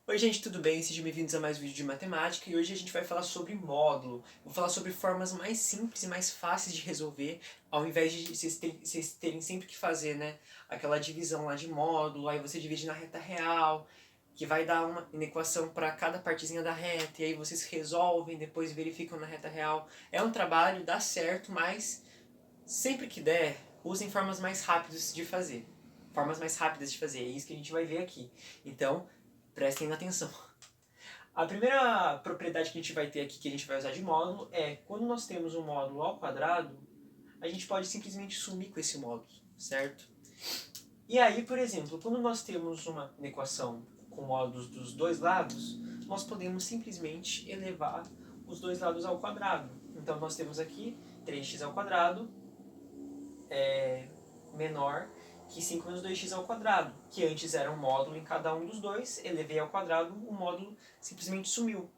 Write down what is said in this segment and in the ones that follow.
Oi gente, tudo bem? Sejam bem-vindos a mais um vídeo de matemática e hoje a gente vai falar sobre módulo. Vou falar sobre formas mais simples e mais fáceis de resolver, ao invés de vocês terem sempre que fazer, né, aquela divisão lá de módulo, aí você divide na reta real, que vai dar uma equação para cada partezinha da reta, e aí vocês resolvem, depois verificam na reta real. É um trabalho, dá certo, mas sempre que der, usem formas mais rápidas de fazer. Formas mais rápidas de fazer, é isso que a gente vai ver aqui. Então, prestem atenção. A primeira propriedade que a gente vai ter aqui, que a gente vai usar de módulo, é quando nós temos um módulo ao quadrado, a gente pode simplesmente sumir com esse módulo, certo? E aí, por exemplo, quando nós temos uma equação com módulos dos dois lados, nós podemos simplesmente elevar os dois lados ao quadrado. Então nós temos aqui 3x ao quadrado menor que 5 menos 2x ao quadrado, que antes era um módulo em cada um dos dois, elevei ao quadrado, o módulo simplesmente sumiu.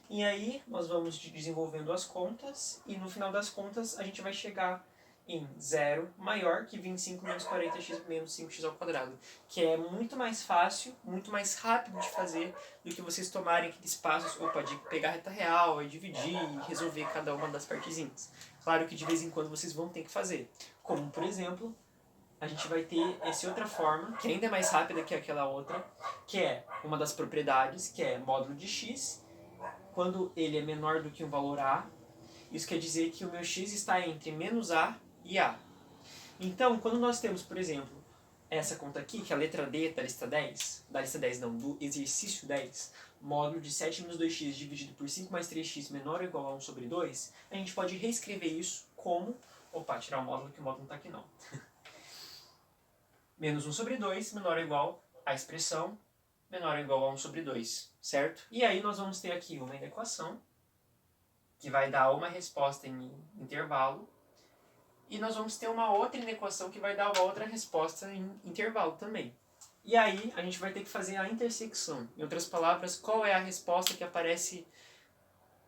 E aí nós vamos desenvolvendo as contas, e no final das contas a gente vai chegar em zero maior que 25 menos 40x menos 5x ao quadrado, que é muito mais fácil, muito mais rápido de fazer do que vocês tomarem aqueles passos, de pegar a reta real, dividir e resolver cada uma das partezinhas. Claro que de vez em quando vocês vão ter que fazer, como por exemplo, a gente vai ter essa outra forma, que ainda é mais rápida que aquela outra, que é uma das propriedades, que é módulo de x, quando ele é menor do que um valor a, isso quer dizer que o meu x está entre menos a e a. Então, quando nós temos, por exemplo, essa conta aqui, que é a letra D da lista 10 não, do exercício 10, módulo de 7 menos 2x dividido por 5 mais 3x menor ou igual a 1 sobre 2, a gente pode reescrever isso como... Opa, tirar o módulo, que o módulo não está aqui não. Menos 1 sobre 2 menor ou igual à expressão menor ou igual a 1 sobre 2, certo? E aí nós vamos ter aqui uma equação que vai dar uma resposta em intervalo, e nós vamos ter uma outra equação que vai dar uma outra resposta em intervalo também. E aí a gente vai ter que fazer a intersecção. Em outras palavras, qual é a resposta que aparece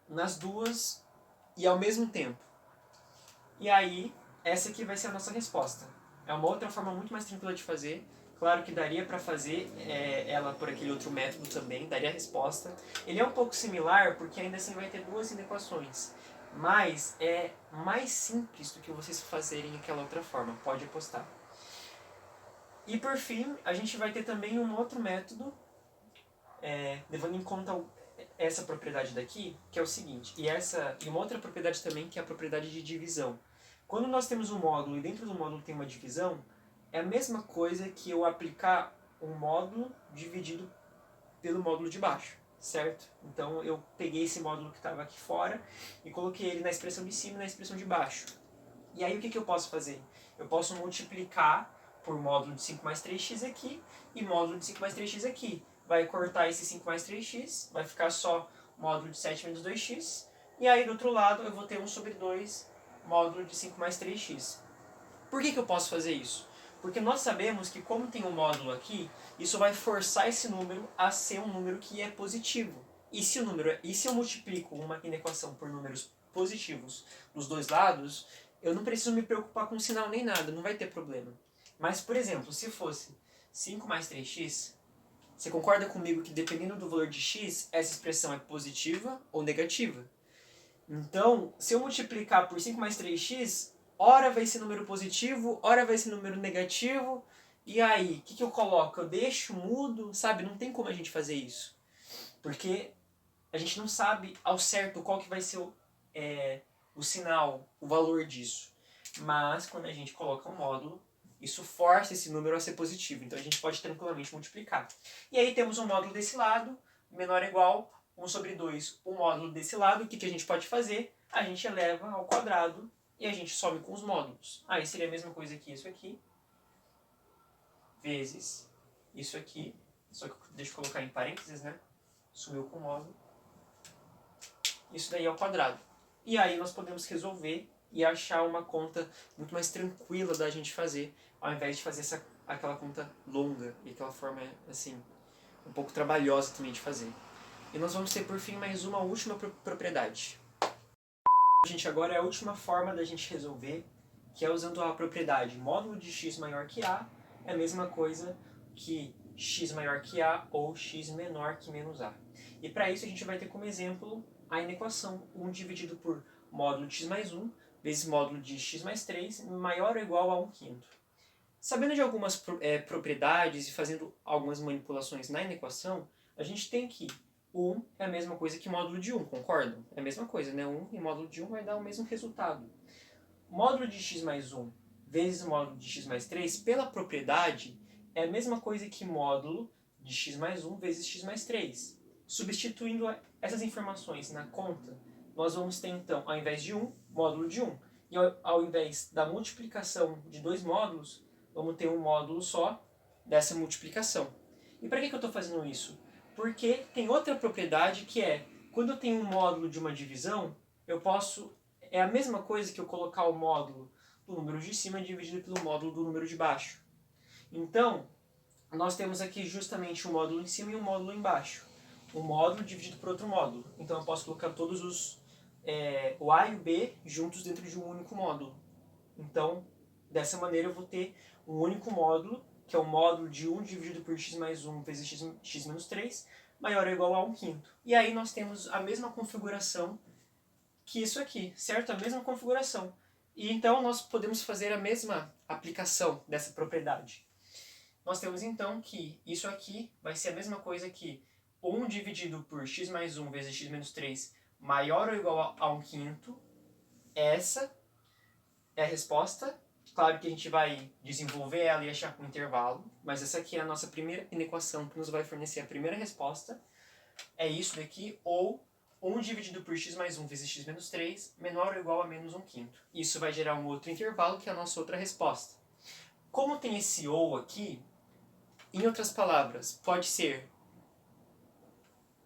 nas duas e ao mesmo tempo. E aí, essa aqui vai ser a nossa resposta. É uma outra forma muito mais tranquila de fazer. Claro que daria para fazer ela por aquele outro método também, daria a resposta. Ele é um pouco similar, porque ainda assim vai ter duas inequações. Mas é mais simples do que vocês fazerem aquela outra forma, pode apostar. E por fim, a gente vai ter também um outro método, levando em conta essa propriedade daqui, que é o seguinte, e uma outra propriedade também, que é a propriedade de divisão. Quando nós temos um módulo e dentro do módulo tem uma divisão, é a mesma coisa que eu aplicar um módulo dividido pelo módulo de baixo, certo? Então eu peguei esse módulo que estava aqui fora e coloquei ele na expressão de cima e na expressão de baixo. E aí o que eu posso fazer? Eu posso multiplicar por módulo de 5 mais 3x aqui e módulo de 5 mais 3x aqui. Vai cortar esse 5 mais 3x, vai ficar só módulo de 7 menos 2x. E aí do outro lado eu vou ter 1 sobre 2 módulo de 5 mais 3x. Por que eu posso fazer isso? Porque nós sabemos que como tem um módulo aqui, isso vai forçar esse número a ser um número que é positivo. E se eu multiplico uma inequação por números positivos dos dois lados, eu não preciso me preocupar com sinal nem nada, não vai ter problema. Mas, por exemplo, se fosse 5 mais 3x, você concorda comigo que dependendo do valor de x, essa expressão é positiva ou negativa? Então, se eu multiplicar por 5 mais 3x, ora vai ser número positivo, ora vai ser número negativo. E aí, o que eu coloco? Eu deixo mudo, sabe? Não tem como a gente fazer isso. Porque a gente não sabe ao certo qual que vai ser o sinal, o valor disso. Mas, quando a gente coloca um módulo, isso força esse número a ser positivo. Então, a gente pode tranquilamente multiplicar. E aí, temos um módulo desse lado, menor ou igual 1 sobre 2, o módulo desse lado. O que a gente pode fazer? A gente eleva ao quadrado e a gente some com os módulos. Aí seria a mesma coisa que isso aqui, vezes isso aqui, só que deixa eu colocar em parênteses, né? Sumiu com o módulo. Isso daí é ao quadrado. E aí nós podemos resolver e achar uma conta muito mais tranquila da gente fazer, ao invés de fazer aquela conta longa e aquela forma, assim, um pouco trabalhosa também de fazer. E nós vamos ter por fim mais uma última propriedade. Gente, agora é a última forma da gente resolver, que é usando a propriedade módulo de x maior que a, é a mesma coisa que x maior que a ou x menor que menos a. E para isso a gente vai ter como exemplo a inequação 1 dividido por módulo de x mais 1 vezes módulo de x mais 3 maior ou igual a 1/5. Sabendo de algumas propriedades e fazendo algumas manipulações na inequação, a gente tem que 1 é a mesma coisa que módulo de 1, concordam? É a mesma coisa, né? 1 e módulo de 1 vai dar o mesmo resultado. Módulo de x mais 1 vezes módulo de x mais 3, pela propriedade, é a mesma coisa que módulo de x mais 1 vezes x mais 3. Substituindo essas informações na conta, nós vamos ter então, ao invés de 1, módulo de 1. E ao invés da multiplicação de dois módulos, vamos ter um módulo só dessa multiplicação. E para que eu estou fazendo isso? Porque tem outra propriedade que é, quando eu tenho um módulo de uma divisão, eu posso... É a mesma coisa que eu colocar o módulo do número de cima dividido pelo módulo do número de baixo. Então, nós temos aqui justamente um módulo em cima e um módulo embaixo. Um módulo dividido por outro módulo. Então eu posso colocar todos o A e o B juntos dentro de um único módulo. Então, dessa maneira eu vou ter um único módulo, que é o módulo de 1 dividido por x mais 1 vezes x menos 3, maior ou igual a 1/5. E aí nós temos a mesma configuração que isso aqui, certo? A mesma configuração. E então nós podemos fazer a mesma aplicação dessa propriedade. Nós temos então que isso aqui vai ser a mesma coisa que 1 dividido por x mais 1 vezes x menos 3 maior ou igual a 1/5. Essa é a resposta. Claro que a gente vai desenvolver ela e achar com intervalo, mas essa aqui é a nossa primeira inequação que nos vai fornecer a primeira resposta. É isso daqui, ou 1 dividido por x mais 1 vezes x menos 3 menor ou igual a menos 1/5. Isso vai gerar um outro intervalo, que é a nossa outra resposta. Como tem esse ou aqui, em outras palavras, pode ser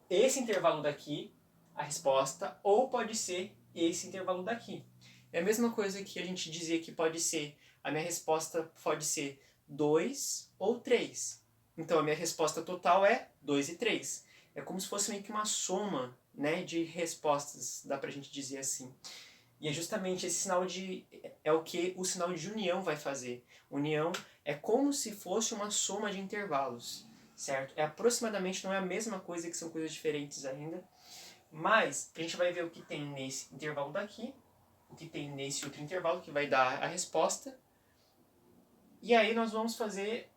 esse intervalo daqui, a resposta, ou pode ser esse intervalo daqui. É a mesma coisa que a gente dizia que pode ser, a minha resposta pode ser 2 ou 3. Então a minha resposta total é 2 e 3. É como se fosse meio que uma soma, né, de respostas, dá pra gente dizer assim. E é justamente esse sinal de... é o que o sinal de união vai fazer. União é como se fosse uma soma de intervalos, certo? É aproximadamente, não é a mesma coisa, que são coisas diferentes ainda. Mas a gente vai ver o que tem nesse intervalo daqui, o que tem nesse outro intervalo, que vai dar a resposta. E aí nós vamos fazer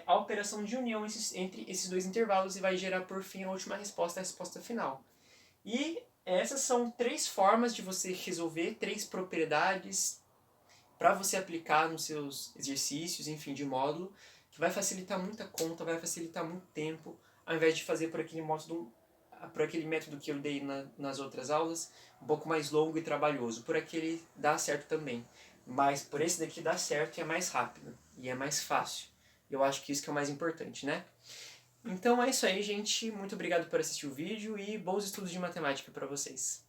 a operação de união entre esses dois intervalos e vai gerar por fim a última resposta, a resposta final. E essas são 3 formas de você resolver, 3 propriedades para você aplicar nos seus exercícios, enfim, de módulo, que vai facilitar muita conta, vai facilitar muito tempo, ao invés de fazer por aquele método que eu dei nas outras aulas, um pouco mais longo e trabalhoso. Por aquele dá certo também, mas por esse daqui dá certo e é mais rápido, e é mais fácil. Eu acho que isso que é o mais importante, né? Então é isso aí, gente. Muito obrigado por assistir o vídeo e bons estudos de matemática para vocês.